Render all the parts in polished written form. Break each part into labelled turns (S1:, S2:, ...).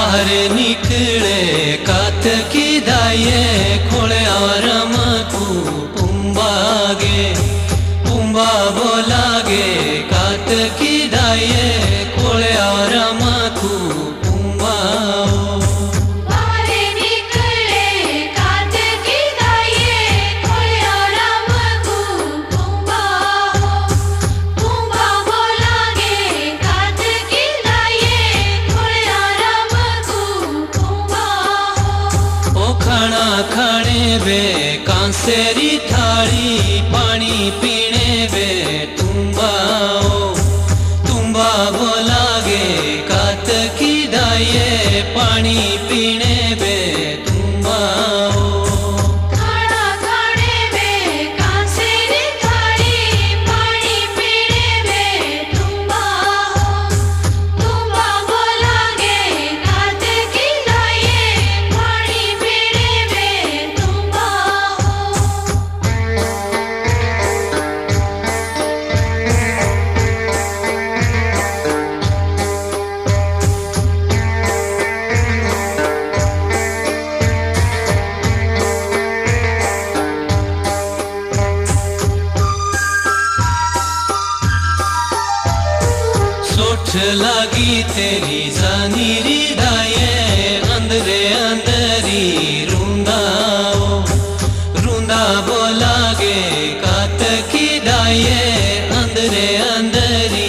S1: बाहर निकले कात की दाये खोले आराम को पुंबागे पुंबा बोलागे कात की दाये खोले आराम को खाने बे कांसेरी थाली पानी पीने बे तुम्बा बोलागे कात की दाये पानी पीने बे लगी तेरी जानी री दाये अंदरे अंदरी रूंदा बोलागे कात की दाये अंदरे अंदरी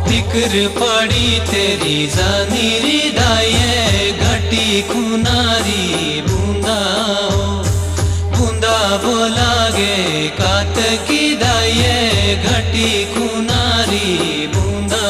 S1: फिक्र पड़ी तेरी जानी री दाये घटी खुनारी बूंदा बोलागे कात की दाये घटी खुनारी बूंदा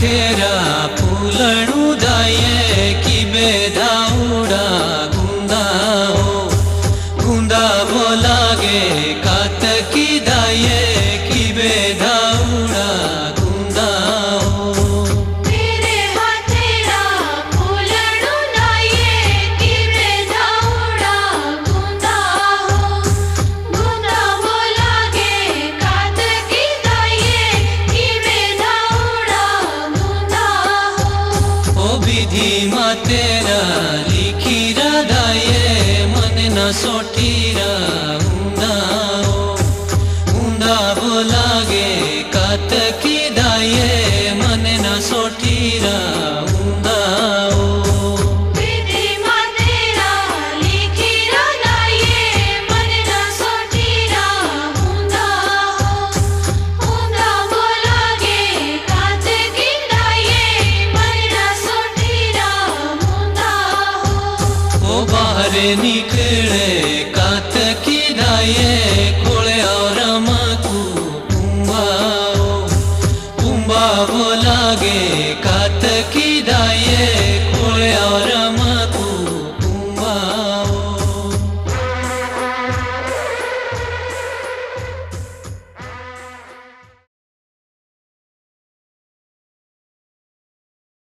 S1: तेरा फूलणु दाये की बेदाउड़ा गुंदा बोलागे कात की दाये की बेदाउड़ा गुंदा धीमा तेरा लिखी दाये मन न सोटीरा ऊंदा बोलागे कात की दाये मन न सोटीरा ऊंदा बाहर निकले